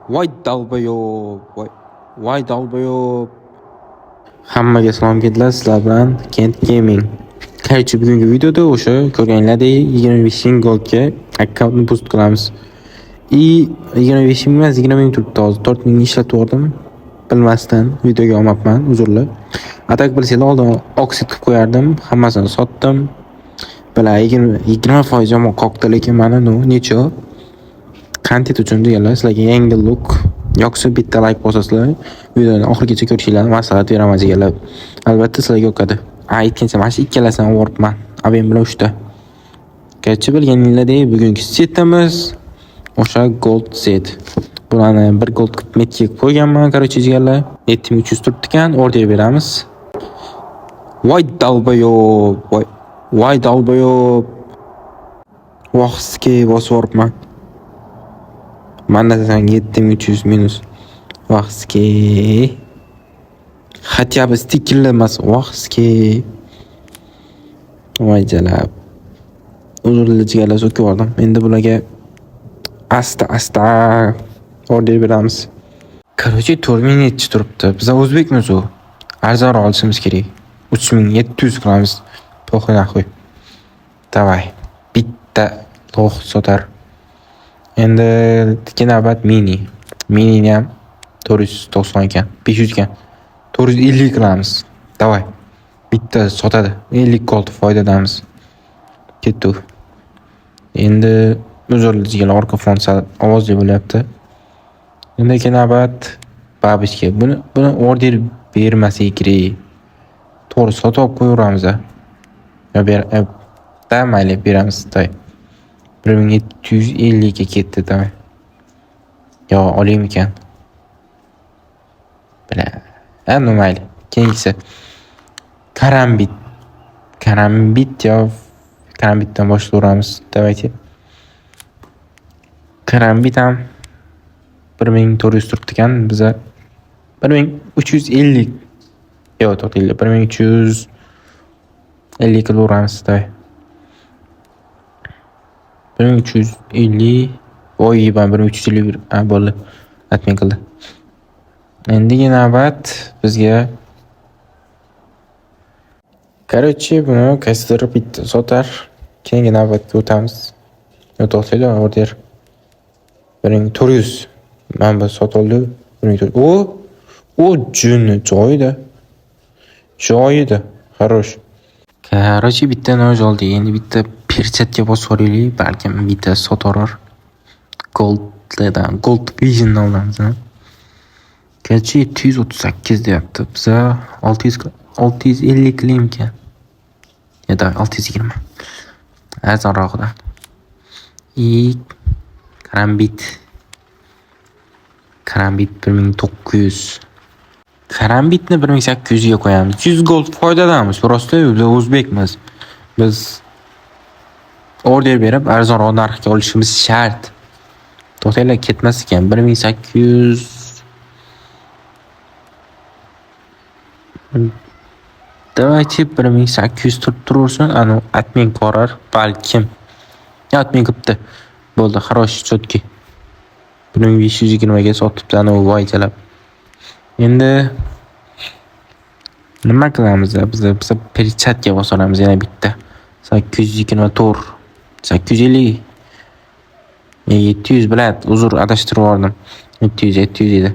Voy dalbayo'b, voy dalbayo'b. Hammaga salom ketdilar, sizlar bilan Kent Gaming. Qarchi bugungi videoda o'sha ko'rganinglardek 25 goldga akkauntni boost qilamiz. 25 emas, 20 ming turibdi hozir. 4 ming ishlatib yubordim. Bilmasdan videoga olmabman, uzrlar. Atak bilsanglar oldin oksid qilib qo'yardim, hammasini sotdim. Bilan 20% yomon qoqdi, lekin mana necha kontent uchun deganlar, sizlarga yangi look yoqsa bitta like bosasizlar, videoni oxirigacha ko'rishinglarni maslahat beraman deganlar. Albatta sizlarga yoqadi. Aytgancha mana shu ikkalasini olibman. Abim bilan 3 ta. Garchi bilganinglardek, bugungi setimiz o'sha gold set. Bularni 1 gold metga qo'yganman, qarochi deganlar. 7300 turibdi ekan, order beramiz. Voy dalbayo'b, voy dalbayo'b. Vaqtga bosib o'ribman. Mana desang 7300 minus vaqtga. Хотя бы stikkerlar emas, vaqtga. Voy jalab. Uzrlijigalar so'kib oldim. Endi bularga asta order beramiz. Qarochi 4700 turibdi. Biz o'zbekmiz u. Arzonroq olishimiz kerak. 3700 qilamiz. To'xi naxoy. Davay. Bitta to'x sotar. Endi navbat minini ham 490 ekan, 500 ekan. 450 qilamiz. Davay. Bitta sotadi. 50 gold foydadamiz. Ketdi. Endi uzrlijigalar orqa fon ovozli bo'lyapti. Endi navbat babishga. Buni order bermasa kerak. To'g'ri sotib qo'yaveramiz. Mayli beramiz. 1750 ga ketdi, tamam. Yo, olayım ekan. Bila. Mayli. Keyingisi. Karambitdan boshlayveramiz. Давайте. Karambit ham 1400 turibdi ekan, biza 1350. Yo, to'g'ri, 1350 qilaveramiz. 1350. Voy, ben 1351 bo'ldi. Atmen qildi. Endi navbat bizga. Qarochi buni qaysidir bitta sotar. Keyingi navbatga o'tamiz. To'xtaydi order. 1400. Men bu sotildi. 1400. O juni joyida. Хорош. Qarochi bitta noj oldi. Endi bitta perchatga bosib o'raylik, balkim bitta sotarar. Gold Vision olamiz. Qarochi 738 deyapti. Biza 650 qilayim ekan. Ya da 620. Arzonroqda. Karambit 1900. Karambitni 1800 ga qo'yamiz. 100 gold foydadamiz. Prosta biz o'zbekmiz. Biz order berib arzonroq narxga olishimiz shart. To'xtaylar ketmas ekan. 1800. Давайте 1800 turaversin. Ana admin qorar, balkim. Admin qilibdi. Bo'ldi, хороший, chotki. 1520 ga sotibdi, ana voy jalab. Endi nima qilamiz? Biz perchatga bosamiz yana bitta. 824, 850. 700 bilan uzr adashtirib yubordim. 700 edi.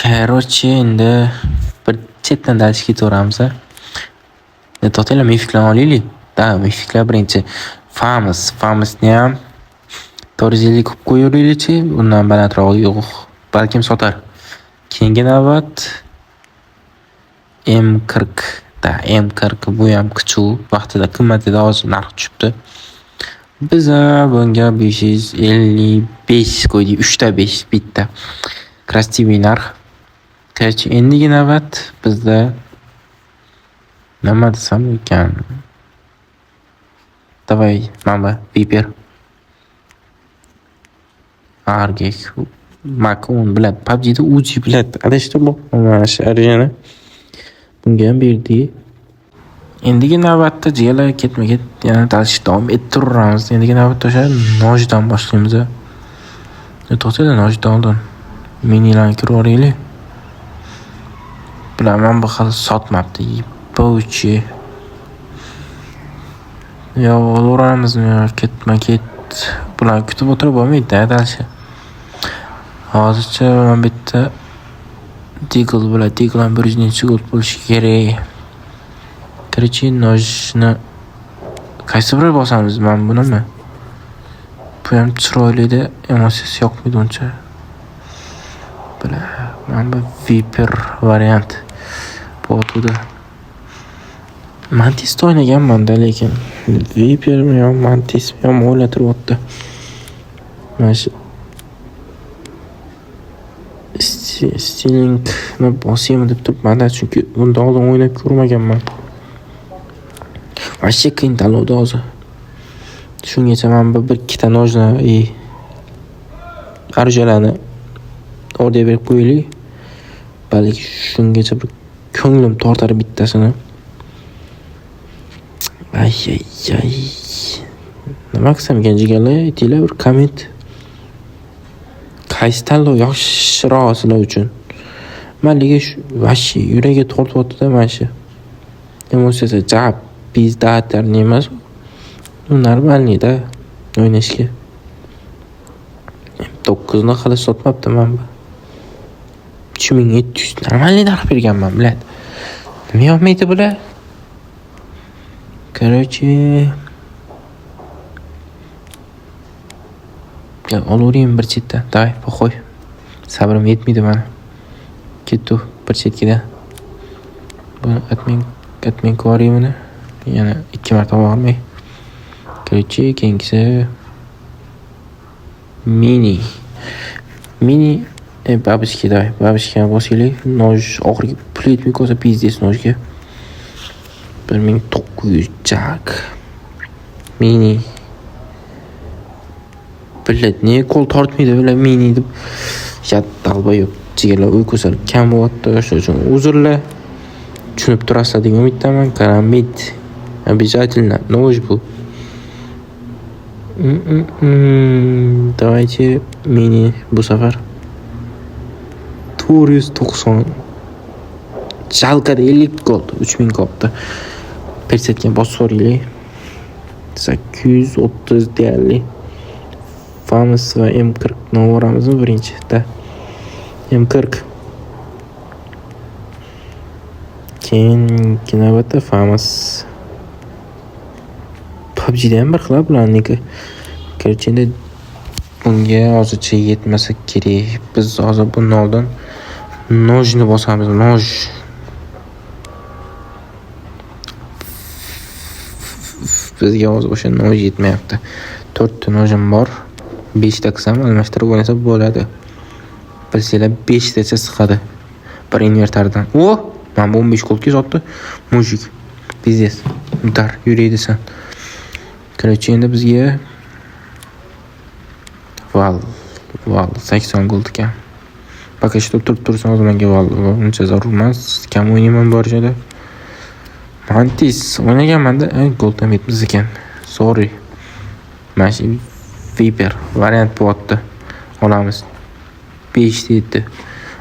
Qarochi endi bir chetdan dalish ketaveramiz. To'xtaylar, mifiklarni olaylik. Mifiklar birinchi. Famusni ham 450 qilib qo'yaveraylikchi. Undan balandroq yo'q. Balkim sotar. Keyingi navbat M40. M40 bu ham kichik, vaqtida qimmat edi, hozir narx tushibdi. Biz bunga 555 qo'ydik. 3 ta 5 bitta. Krasivniy narx. Qarochi endi navbat bizda nima desam ekan? Davay, mana Viper. Argek. Makon bilan PUBG'da uji bilan adashtirib mana shu arijani bunga ham berdi. Endigi navbatda jiyalar ketma-ket yana talishib davom ettiramiz. Endigi navbatda o'sha nojdan boshlaymiz. To'xtaylar, nojdan oldin Minilarni kirib oraylik. Bilaman bu hali sotmabdi. Bovchi. Yo, olaveramizmi? Ketma-ket. Bularni kutib o'tirib bo'lmaydi-da, dalshi. Hozircha men bitta Deagle bilan Deagle'dan 100 gold bo'lishi kerak. Kirchi nojni qaysi biri bosamiz? Men bunimi? Bu ham chiroyli-da, emosiyasi yoqmaydi uncha. Men bu Viper variant bo'tudi. Mantis o'ynaganman-da, lekin Viper yo Mantis yo o'ylatiribdi. Mana shu Stilingni bosaymi deb turibman-da, chunki bundan oldin o'ynab ko'rmaganman. Vashcha qiyin tanlovda hozir. Shungacha men bir ikkita nojni arjalani o'rtaga berib qo'yaylik. Balki shungacha bir ko'nglim tortar bittasini. Ay. Nima qilsam ekan jigarlar? Aytinglar bir komment. Qaysi tanlov yaxshiroq sizlar uchun? Menga shu vashcha yuragiga tortyapti-da mana shu. Emosiyasi jab pizdatarni emas. Normalniy-da o'ynashga. 9 ni hali sotmabdi men bu. 3700 normalniy narx berganman, biladi. Nima yo'qmaydi bular? Короче, ya olaveraymi bir chetdan. Davay, qo'y. Sabrim yetmaydi meni. Ketdi bir chetga. Buni atmang ko'raymini. Yana 2 marta olmay. Короче, keyingisi mini babushka, davay. Babushkani bosaylik. Noj oxirgi pul yetmay qolsa pizdes nojga. 1900 jak. Mini. Billet ne qo'l tortmaydi bular mini deb. Dalba yo'q. Jigarlar uyqusi kam bo'lyapti. Shuning uchun uzrlar. Tushunib turasizlar degan umiddaman. Karamid. Обязательно. Noj bu. Давайте mini bu safar 490. Jalkada 50 gold, 3000 qoldi. Persetga bosib o'raylik. 830 deyarli. Famous va M40 ni o'ramizmi birinchida? M40. Keyin navbatda Famous. PUBG'da ham bir xil bularniki. Kirchindi bunga hozircha yetmasa kerak. Biz hozir bundan oldin nojni bosamiz. Noj. Bizga hozir o'sha noj yetmayapti. 4 ta nojim bor. 5 ta qilsam almashtirib o'ynasa bo'ladi. Bilsanglar 5 tacha siqadi. Bir invertordan. Men bu 15 goldga sotdi. Mujik. Biznes. Dar yuraydi sen. Короче, endi bizga val 80 gold ekan. Пока что turib tursin hozir menga val uncha zarur emas. Kam o'ynayman bor joyda. Mantis o'ynaganman-da, gold ham yetmas ekan. Sorry. Mana shu Viper variant bo'tdi. Olamiz. 5 deydi.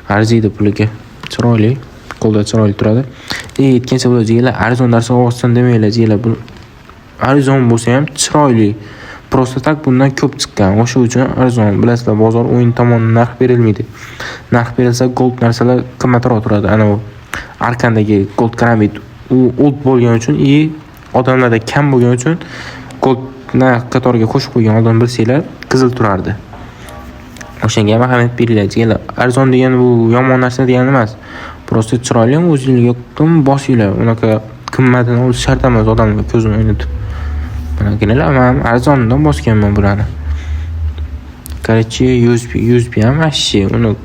Arziydi puliga. Chiroyli. Qo'lda chiroyli turadi. Aytgancha bular jigarlar arzon narsa olsin demanglar, jigarlar. Bu arzon bo'lsa ham chiroyli. Prosta tak bundan ko'p chiqqan. O'sha uchun arzon. Bilasizlar, bozor o'yin tomonidan narx berilmaydi. Narx berilsa gold narsalar qimmatroq turadi. Ana bu Arkandagi gold karamid u old bo'lgani uchun odamlarda kam bo'lgani uchun goldni qatoriga qo'shib qo'ygan odam bilsanglar qizil turardi. O'shanga ham ahamiyat beringlar. Jigarlar, arzon degan bu yomon narsa degani emas. Prosta chiroyli o'zingizga qim bosinglar. Unaqa qimmatini olish shart emas odamlar ko'zini o'ynatib. Bunaqalar men arzondan bosganman bularni. Короче, USB ham ashshi. Uni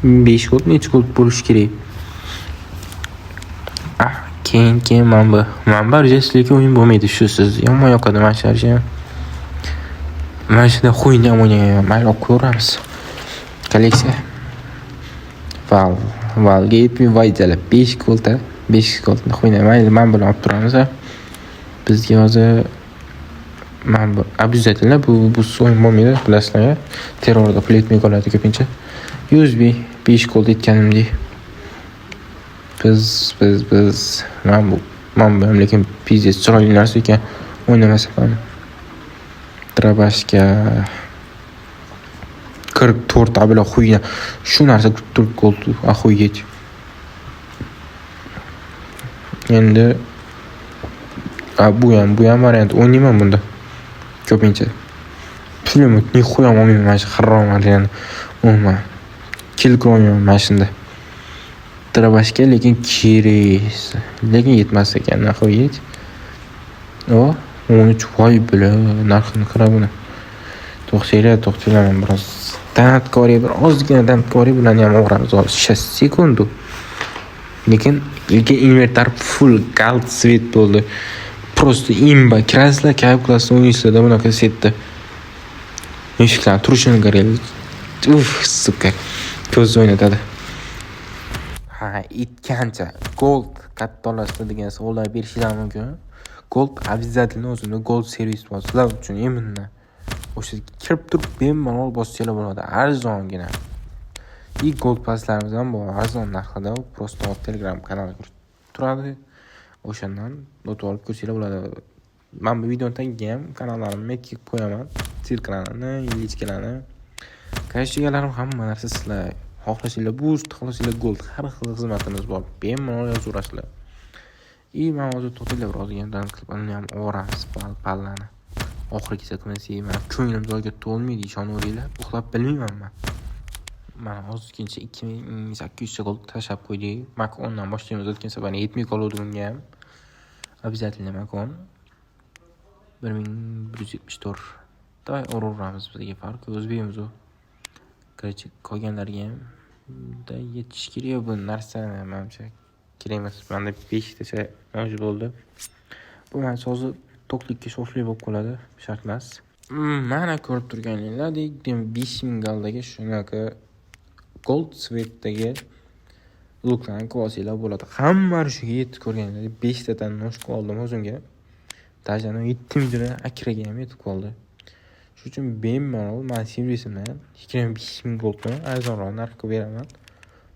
5 gold necha gold bo'lishi kerak. Keyin men barjasizlik o'yin bo'lmaydi shusiz. Yomon yoqadi men sharja. Mana shunda o'yinni ham o'ynayman. Mayli olib ko'ramiz. Kolleksiya. Valga yetmay vaydalar 5 goldda 5 goldni o'ynayman. Men bilan olib turamiz. Bizga hozir Men bu обязательно bu o'yin bo'lmaydi, bilasizlar. Terrorda pul yetmay qoladi ko'pincha. USB 5 gold yetganimdek. Biz men bu lekin pizdes chiroyli narsa ekan, o'ynamasa ham. Trabashka 44 abla xuya. Shu narsa 44 gold axuyet. Endi bu ham variant o'ynayman bunda. Ko'pincha. Pulim ni xuya olmayman mana shu xarroman. Umuman. Kilkroyman mana shunda. Trabashka lekin kerak. Lekin yetmas ekan axuyet. O 13 voy bila narxini qarab buni. To'xtaylar biroz. Bir ozgina tantkori bilan ham o'g'ramiz. 6 sekundu. Lekin invertor full gold svet bo'ldi. Просто imba kirasizlar, kayf qilasizlar, o'ynaysizlar bunaqa setda. Eshiklar turishini qaraylik. Suka. Ko'z o'ynatadi. Itgancha gold katta olasizlar degan savollar berishingiz mumkin. Gold обязательно o'zida gold servis bor. Sizlar uchun eminman. O'sha kirib turib bemalol bossanglar bo'ladi, arzongina. Gold paslarimiz ham bor, arzon narxida, просто Telegram kanaliga turadi. O'shandan o'tib olib ko'rsanglar bo'ladi. Men bu videoni tagiga ham kanallarimni ekib qo'yaman. Ssilkalarini, linklarni. Kashigalarim hamma narsa sizlar xohlasanglar boost, xohlasanglar gold, har xil xizmatimiz bor. Bemalol yozaverasizlar. Men hozir to'xtaylar birozdan qilib ham o'ramiz pallani. Oxirigacha qilmasam, men ko'nglim joyiga to'lmaydi, ishonaveringlar. Uxlab bilmayman men. Mana hozirgacha 2800 gold tashlab qo'ydik. Mak 10 dan boshlaymiz, o'tgan safar yetmay qoluvdi bunga ham. Обязательно makon 1174. Davay uraveramiz, bizga farqi o'zbekmiz u. Короче, qolganlarga ham da yetish kerak bu narsa, menimcha kerak emas. Menda 5 tacha mavjud bo'ldi. Bu men hozir to'qlikka shoshlik bo'lib qoladi, shart emas. Mana ko'rib turganinglardek 5000 galdagi shunaqa gold svetdagi luklarni qilsanglar bo'ladi. Hamma shuga yetib ko'rganinglardek 5 tadan noshqa oldim o'zimga. Tajani 7000 akraga ham yetib qoldi. Shuning uchun bemalol men servisimdan 25000 goldni arzonroq narxga beraman.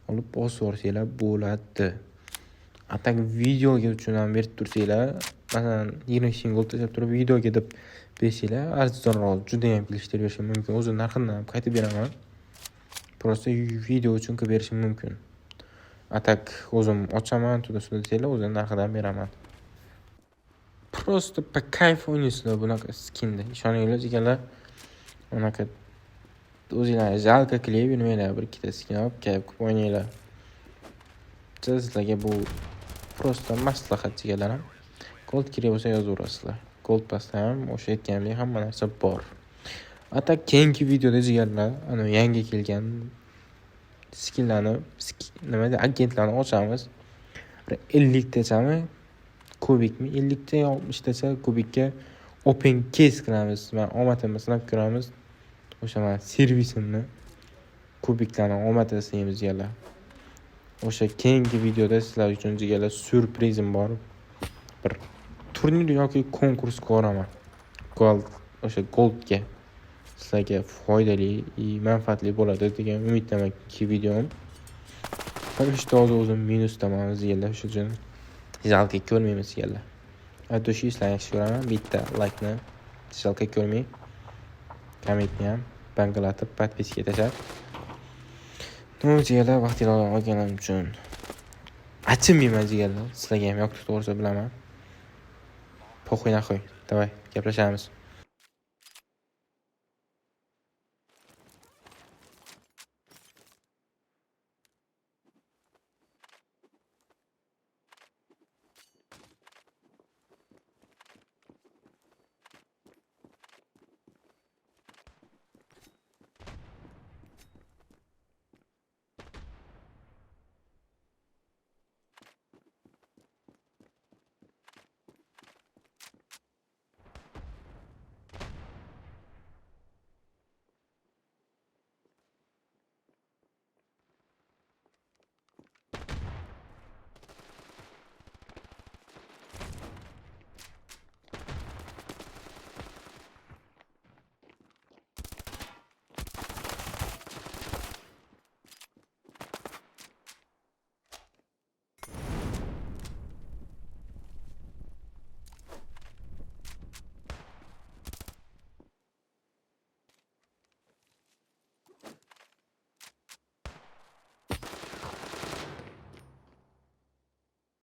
Olib bosaversanglar bo'ladi. Atak videoga uchun ham berib tursanglar, masalan 20 gold tashlab turib videoga deb bersanglar arzonroq juda ham kelishtirib berishim mumkin. O'zi narxini ham qaytib beraman. Просто video uchun qilib berishim mumkin. Atak o'zim ochaman, desanglar o'zim narxidan beraman. Просто по кайфу o'ynaysizlar bunaqa skinda. Ishoninglar jigarlar. Unaqa o'zinglarga jalka qilib yurmanglar, bir ikkita skin olib kayf qilib o'ynanglar. Sizlarga bu просто maslahat jigarlarim. Gold kerak bo'lsa yozaverasizlar. Gold pastda ham o'sha aytganimdek hamma narsa bor. Atak keyingi videoda jigarlar, ana yangi kelgan skinlarni, agentlarni ochamiz. 50 tachami kubikmi? 50 ta 60 tacha kubikka open case qilamiz. Men omadimni sinab ko'ramiz. O'sha men servisimni kubiklarni omadida sinaymiz jigarlar. O'sha keyingi videoda sizlar uchun jigarlar syurprizim bor. Bir turnir yoki konkurs ko'raman. O'sha goldga sizlarga foydali, manfaatli bo'ladi degan umiddaman ki videom. Farishta o'zim minusdaman jigarlar, shuning uchun jalka ko'rmaymiz jigarlar. Aytishni sizlarga yaxshi ko'raman. Bitta like-ni jalka ko'rmang. Kommentni ham bangalatib, podpiska tashab. Jigarlar, vaqtingizni olganim uchun achinmayman jigarlar. Sizlarga ham yoqdi to'g'risi bilaman. Po'xoy naxoy. Davay, gaplashamiz.